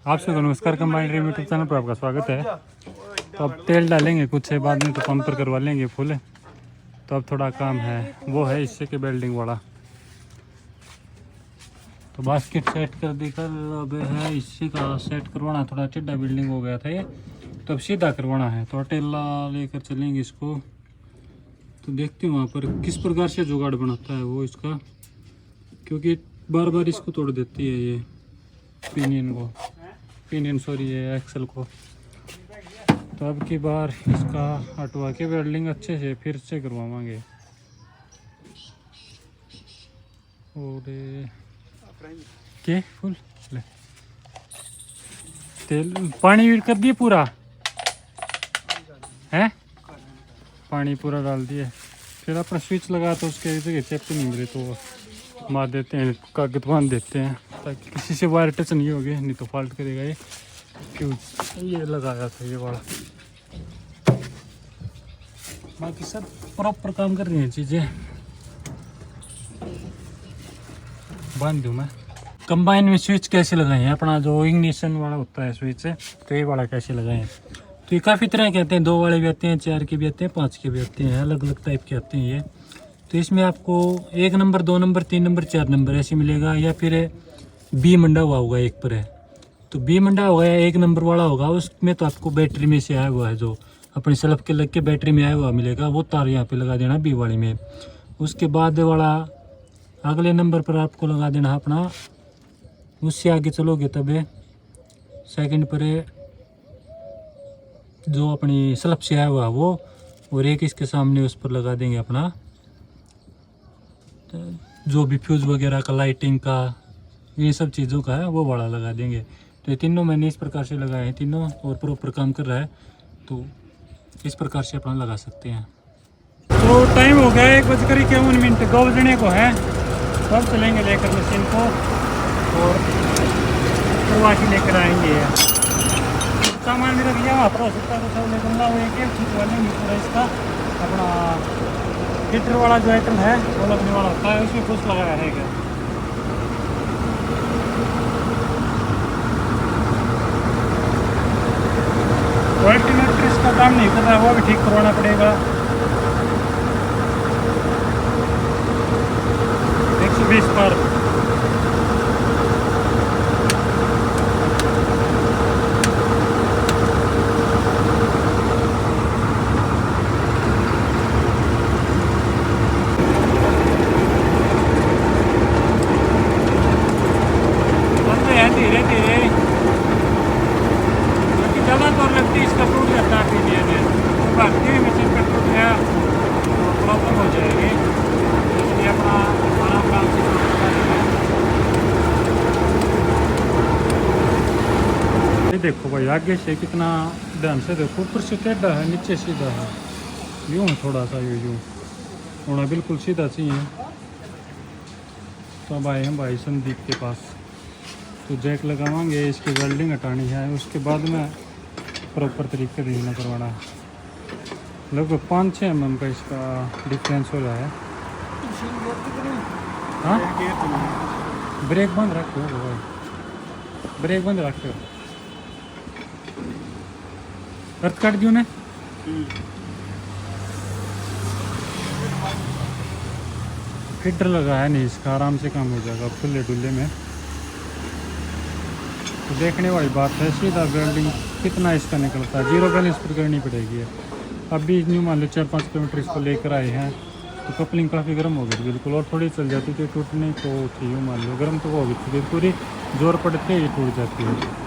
आप सबको नमस्कार। कंबाइंड ड्रीम यूट्यूब चैनल पर आपका स्वागत है। तो अब तेल डालेंगे कुछ है, बाद में तो पंप पर करवा लेंगे फुल। तो अब थोड़ा काम है, वो है इससे के वेल्डिंग वाला। तो बास्केट सेट कर दी कर, अब है इसी का सेट करवाना। थोड़ा टिड्डा बिल्डिंग हो गया था ये, तो अब सीधा करवाना है। तो टेला लेकर चलेंगे इसको। तो देखते हैं वहाँ पर किस प्रकार से जुगाड़ बनाता है वो इसका, क्योंकि बार बार इसको तोड़ देती है ये पिनियन सॉरी ये एक्सल को। तो अब की बार इसका हटवा के वेल्डिंग अच्छे से फिर से करवाएंगे। और के फुल ले तेल पानी वीट कर दिए पूरा है, पानी पूरा डाल दिए। फिर अपना स्विच लगा तो उसके जगह चेप नहीं मिले तो मार देते हैं, कागज बांध देते हैं ताकि किसी से वायर टच नहीं होगी, नहीं तो फॉल्ट करेगा ये। क्यों ये लगाया था ये वाला। बाकी सब प्रॉपर काम कर रही हैं चीज़ें। बांध दूँ मैं। कंबाइन में स्विच कैसे लगाए हैं, अपना जो इग्निशन वाला होता है स्विच है, तो ये वाला कैसे लगाए हैं। तो ये काफ़ी तरह के आते हैं, 2 वाले भी आते हैं, 4 के भी आते हैं, 5 के भी आते हैं, अलग अलग टाइप के आते हैं ये। तो इसमें आपको 1 नंबर 2 नंबर 3 नंबर 4 नंबर ऐसे मिलेगा, या फिर बी मंडा हुआ होगा एक पर है। तो बी मंडा होगा या 1 नंबर वाला होगा, उसमें तो आपको बैटरी में से आया हुआ है, जो अपने स्लफ के लग के बैटरी में आया हुआ मिलेगा, वो तार यहाँ पे लगा देना बी वाले में। उसके बाद वाला अगले नंबर पर आपको लगा देना अपना, उससे आगे चलोगे तब सेकंड पर जो अपनी स्लफ से आया हुआ वो, और एक इसके सामने उस पर लगा देंगे अपना जो भी फ्यूज़ वगैरह का, लाइटिंग का, ये सब चीज़ों का है वो बड़ा लगा देंगे। तो ये तीनों मैंने इस प्रकार से लगाए हैं तीनों, और प्रॉपर काम कर रहा है, तो इस प्रकार से अपना लगा सकते हैं। तो टाइम हो गया 1:51, 2 बजने को है। तो अब चलेंगे लेकर मशीन को और करवा के लेकर आएंगे। सामान मेरा भैया वहाँ पर हो सकता है, तो सब लेकर ना वो एक ठीक वाले पूरा इसका अपना हीटर वाला जो आइटम है वो लगने वाला होता है, उसमें कुछ लगाया है क्या। अल्टीमेट इसका काम नहीं कर रहा है, वो भी ठीक करवाना पड़ेगा। 120 पर धीरे धीरे, क्योंकि ज़्यादा तो लगती इसका टूट जाता है पिनियन, भरती हुई मशीन पर टूट गया तो प्रॉब्लम हो जाएगी। इसलिए अपना आराम से ये देखो भाई, आगे से कितना ध्यान से देखो, ऊपर से टेढ़ा है, नीचे सीधा है, यूँ थोड़ा सा यूँ होना बिल्कुल सीधा चाहिए। तो अब आए हम भाई संदीप के पास। तो जैक लगावांगे, इसकी वेल्डिंग हटानी है, उसके बाद में प्रॉपर तरीके से ना करवाना है। लगभग 5-6 mm का इसका डिफरेंस हो रहा है। हाँ ब्रेक बंद रखो भाई, ब्रेक बंद रखो। अर्थ काट दियो ने। फिल्टर लगा है नहीं, इसका आराम से काम हो जाएगा खुले डुल्ले में। तो देखने वाली बात है, सीधा वेल्डिंग कितना इसका निकलता है, 0 बैलेंस पर करनी पड़ेगी। अभी न्यू मान लो 4-5 किलोमीटर इसको लेकर आए हैं, तो कपलिंग काफ़ी गर्म हो गई बिल्कुल, और थोड़ी चल जाती थी टूटने को थी, यूँ मान लो गर्म तो हो गई थी पूरी, जोर पड़ते ही टूट जाती है।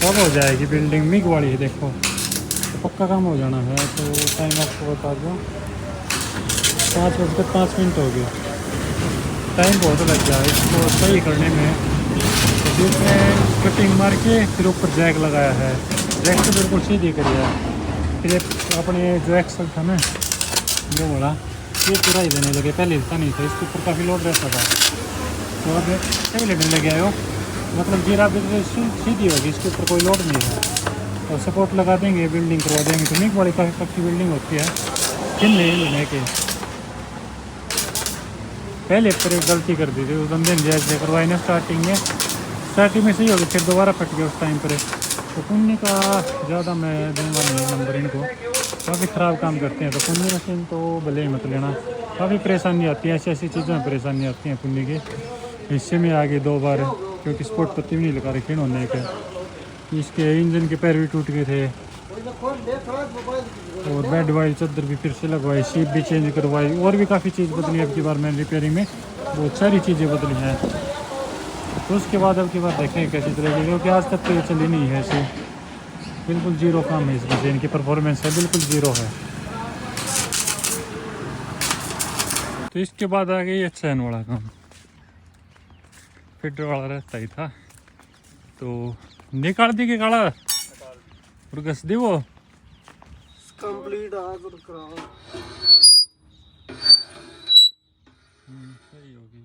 कब हो जाएगी बिल्डिंग, मिग वाली है देखो, तो पक्का काम हो जाना है। तो टाइम आपको बता दूँ 5:05 हो गए। टाइम बहुत लग गया इसको सही करने में। तो फिर इसमें कटिंग मार के फिर ऊपर जैक लगाया है, जैक तो बिल्कुल सीधी करी है। फिर अपने जो एक्सल था ना जो बोला ये पूरा ही देने लगे, पहले हिलता नहीं था, इसके ऊपर काफ़ी लोड रहता था। तो अब सही लगने लगे आयो, मतलब जीरा बिल्कुल सीधी होगी, इसके ऊपर कोई लोड नहीं है। और सपोर्ट लगा देंगे, बिल्डिंग करवा देंगे तो निक वाली काफ़ी पक्की बिल्डिंग होती है। किन लेने के पहले पर एक गलती कर दी थी, उस बंदे ने जैसे करवाई ना स्टार्टिंग में सही हो गई, फिर दोबारा फट गया उस टाइम पर। तो पुण्य का ज़्यादा मैं दूँगा नहीं नंबर इनको, काफ़ी ख़राब काम करते हैं। तो पुण्य मशीन तो भले ही मत लेना, काफ़ी परेशानी आती है, ऐसी चीज़ों में परेशानी आती है पुण्य के। हिस्से में आ गई 2 बार, क्योंकि स्पोर्ट पत्ती भी नहीं लगा रखी होने के, इसके इंजन के पैर भी टूट गए थे। और बेड वाइल चादर भी फिर से लगवाई, सीट भी चेंज करवाई, और भी काफ़ी चीज़ बदली अब की बार मैंने रिपेयरिंग में बहुत सारी चीज़ें बदली हैं। तो उसके बाद अब की बार देखें कैसी चलेगी, क्योंकि आज तक तो ये चली नहीं है ऐसे, बिल्कुल ज़ीरो काम है इस मशीन की, परफॉर्मेंस है बिल्कुल ज़ीरो है। तो इसके बाद आ गई चैन वाला काम, फिटर वाला रहता ही था तो निकाल दी के काला और घस दी वो कंप्लीट कराओ। सही होगी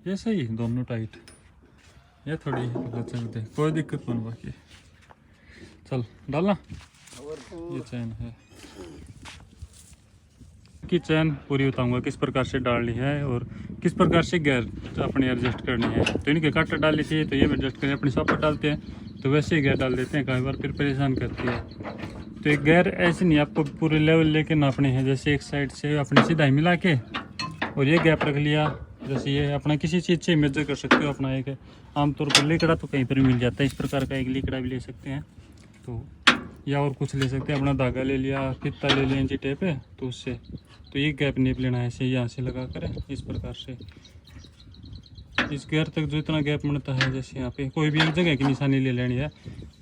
ये, सही दोनों टाइट, ये थोड़ी चलते कोई दिक्कत नहीं। बाकी चल डालना, ये चैन है की चैन पूरी बताऊंगा किस प्रकार से डालनी है और किस प्रकार से गियर अपने एडजस्ट करनी है। तो इनके कट डाली थी तो ये एडजस्ट करें, अपनी शॉप पर डालते हैं तो वैसे ही गियर डाल देते हैं, कई बार फिर परेशान करती है। तो एक गियर ऐसे नहीं, आपको पूरे लेवल लेके नापने हैं, जैसे एक साइड से अपनी सीधाई मिला के और ये गैप रख लिया, जैसे ये अपना किसी चीज़ से मेजर कर सकते हो। अपना एक आमतौर पर लीकड़ा तो कहीं पर मिल जाता है, इस प्रकार का एक लीकड़ा भी ले सकते हैं तो, या और कुछ ले सकते हैं, अपना धागा ले लिया, फित्ता ले लिया इंची टेप है तो उससे। तो ये गैप नेप लेना है ऐसे यहाँ से लगा कर इस प्रकार से, इस गियर तक जो इतना गैप मिलता है, जैसे यहाँ पे कोई भी एक जगह की निशानी ले लेनी है,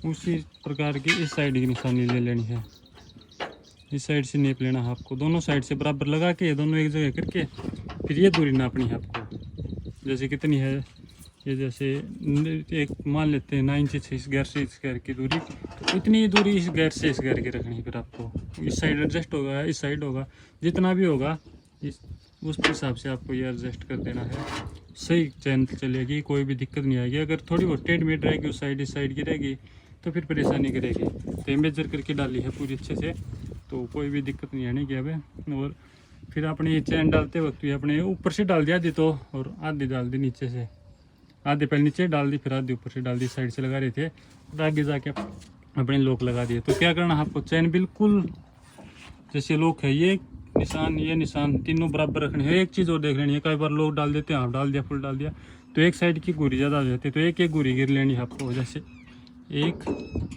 उसी प्रकार की इस साइड की निशानी ले लेनी है। इस साइड से नेप लेना है आपको, दोनों साइड से बराबर लगा के दोनों एक जगह करके फिर ये दूरी नापनी है आपको, जैसे कितनी है ये, जैसे एक मान लेते हैं 9 इंच से इस गियर से इस गियर की दूरी, तो इतनी दूरी इस गियर से इस गियर की रखनी है। फिर आपको इस साइड एडजस्ट होगा, इस साइड होगा, जितना भी होगा इस उस हिसाब से आपको ये एडजस्ट कर देना है। सही चैन चलेगी, कोई भी दिक्कत नहीं आएगी। अगर थोड़ी बहुत टेढ़ मेढ़ रहेगी उस साइड इस साइड की रहेगी तो फिर परेशानी करेगी। तो मेजर करके डाली है पूरी अच्छे से, तो कोई भी दिक्कत नहीं आनी क्या है। और फिर आपने ये चैन डालते वक्त भी अपने ऊपर से डाल दिया आधी तो, और आधी डाल दी नीचे से, आधे पहले नीचे डाल दी फिर आधी ऊपर से डाल दी, साइड से लगा रहे थे और आगे जाके अपने लॉक लगा दिए। तो क्या करना है आपको, चैन बिल्कुल जैसे लॉक है ये निशान तीनों बराबर रखने हैं। एक चीज़ और देख लेनी है, कई बार लोग डाल देते हैं हाफ डाल दिया फुल डाल दिया तो एक साइड की गुरी ज़्यादा हो जाती है, तो एक एक गुरी गिर लेनी है आपको, जैसे 1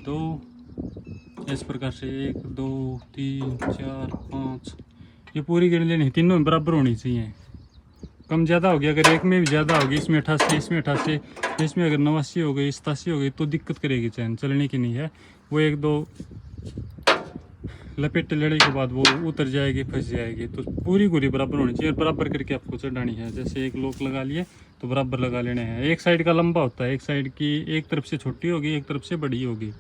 2 इस प्रकार से 1 2 3 4 5 ये पूरी गिर लेनी है, तीनों बराबर होनी चाहिए। कम ज़्यादा हो गया, अगर एक में भी ज़्यादा होगी, इसमें 88 इसमें 88 इसमें अगर 89 हो गई 87 हो गई तो दिक्कत करेगी, चैन चलने की नहीं है। वो 1 2 लपेट लेने के बाद वो उतर जाएगी, फंस जाएगी। तो पूरी गुरी बराबर होनी चाहिए, बराबर करके आपको चढ़ानी है। जैसे एक लॉक लगा लिए तो बराबर लगा लेने हैं। एक साइड का लंबा होता है, एक साइड की एक तरफ से छोटी होगी एक तरफ से बड़ी होगी,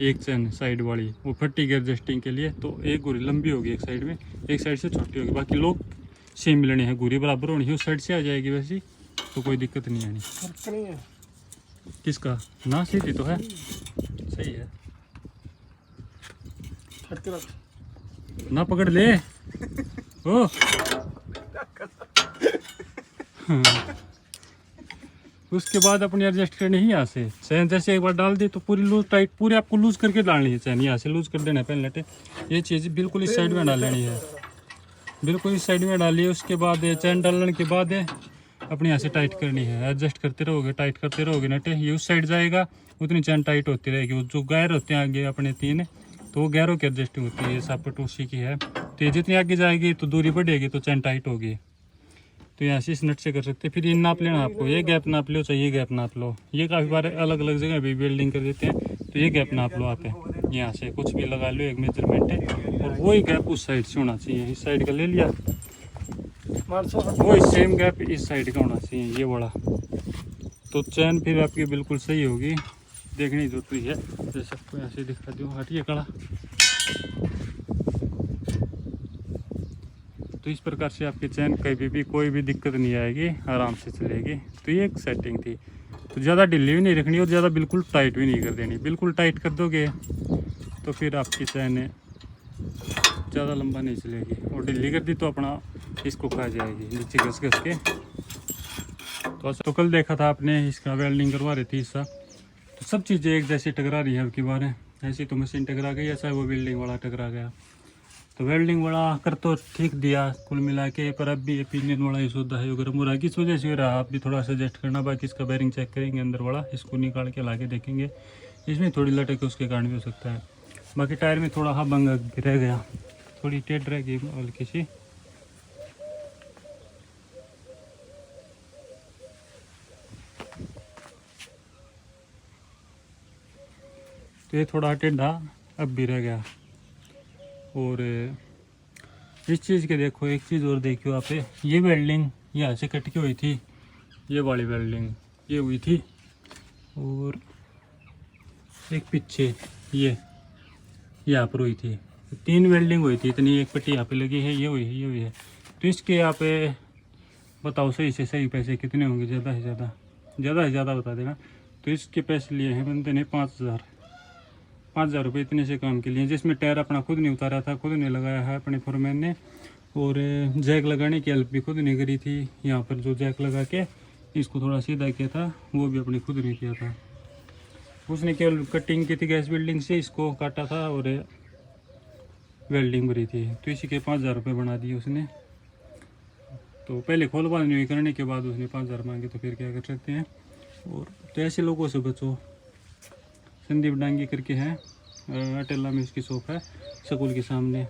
एक चैन साइड वाली वो फट्टी के एडजस्टिंग के लिए। तो एक गुरी लंबी होगी एक साइड में, एक साइड से छोटी होगी, बाकी लोग सेम मिलने हैं, गुरी बराबर होनी है। उस साइड से आ जाएगी वैसी तो कोई दिक्कत नहीं आनी। नहीं है किसका ना, सीधी तो है, सही है ना, पकड़ ले ओ उसके बाद अपनी एडजस्ट करनी ही यहाँ से। चैन जैसे एक बार डाल दी तो पूरी लूज टाइट, पूरी आपको लूज करके डालनी है चैन, यहाँ से लूज कर देना है पहले नटे। ये चीज़ बिल्कुल इस साइड में डाल लेनी है, बिल्कुल इस साइड में डालिए। उसके बाद चैन डालने के बाद अपने यहाँ से टाइट करनी है, एडजस्ट करते रहोगे टाइट करते रहोगे नटे, ये उस साइड जाएगा उतनी चैन टाइट होती रहेगी। वो जो गैर होते हैं आगे अपने 3 तो वो गैरों की एडजस्टिंग होती है, सापट उसी की है। तो ये जितनी आगे जाएगी तो दूरी बढ़ेगी तो चैन टाइट होगी। तो यहाँ से इस नट से कर सकते हैं। फिर ये नाप लेना आपको, ये गैप नाप लो चाहे ये गैप नाप लो, ये काफ़ी बार अलग अलग जगह भी बिल्डिंग कर देते हैं तो ये गैप नाप लो आप। यहाँ से कुछ भी लगा लो, एक मेजरमेंट है। और वही गैप उस साइड से होना चाहिए, इस साइड का ले लिया, वही सेम गैप इस साइड का होना चाहिए, ये वाला। तो चैन फिर आपकी बिल्कुल सही होगी, देखने की जरूरत है। जैसे आपको ऐसे दिखा दूँ, हटिए कड़ा। तो इस प्रकार से आपकी चैन कभी भी कोई भी दिक्कत नहीं आएगी, आराम से चलेगी। तो ये एक सेटिंग थी। तो ज़्यादा ढीली भी नहीं रखनी और ज़्यादा बिल्कुल टाइट भी नहीं कर देनी। बिल्कुल टाइट कर दोगे तो फिर आपकी चैन ज़्यादा लंबा नहीं चलेगी, और ढीली कर दी तो अपना इसको खा जाएगी नीचे घस घस के। तो कल देखा था आपने, इसका वेल्डिंग करवा रही थी हिस्सा, तो सब चीज़ें एक जैसी टकरा रही है अब की बार। ऐसी तो मशीन टकरा गई, ऐसा वो वेल्डिंग वाला टकरा गया। तो वेल्डिंग वाला कर तो ठीक दिया कुल मिला के, पर अब भी ओपिनियन वाला इस होता है, गर्म हो रहा है, किस वजह से हो रहा है आप भी थोड़ा सजेस्ट करना। बाकी इसका बेरिंग चेक करेंगे अंदर वाला, इसको निकाल के ला के देखेंगे, इसमें थोड़ी लटक उसके कारण भी हो सकता है। बाकी टायर में थोड़ा हाँ बंग रह गया, थोड़ी टेढ़ रह गई हल्की सी। तो ये थोड़ा टेढ़ा अब भी रह गया। और इस चीज़ के देखो, एक चीज़ और देखियो आप, ये वेल्डिंग यहाँ से कट के हुई थी, ये वाली वेल्डिंग ये हुई थी, और एक पीछे ये यहाँ पर हुई थी। 3 वेल्डिंग हुई थी, इतनी एक पट्टी यहाँ पे लगी है, ये हुई है, ये हुई है। तो इसके यहाँ पे बताओ सही से सही पैसे कितने होंगे, ज़्यादा से ज़्यादा बता देना। तो इसके पैसे लिए हैं बंदे ने 5,000 रुपये इतने से काम के लिए, जिसमें टायर अपना खुद नहीं उतारा था, खुद नहीं लगाया है अपने फोरमैन ने, और जैक लगाने की हेल्प भी खुद नहीं करी थी। यहाँ पर जो जैक लगा के इसको थोड़ा सीधा किया था, वो भी अपने खुद नहीं किया था। उसने केवल कटिंग की थी गैस वेल्डिंग से, इसको काटा था और वेल्डिंग भरी थी। तो इसी के 5,000 रुपये बना दिए उसने। तो पहले खोल बांधनी करने के बाद उसने 5,000 मांगे, तो फिर क्या कर सकते हैं। और तो ऐसे लोगों से बचो। संदीप डांगी करके है, अटेला में इसकी शॉप है, स्कूल के सामने।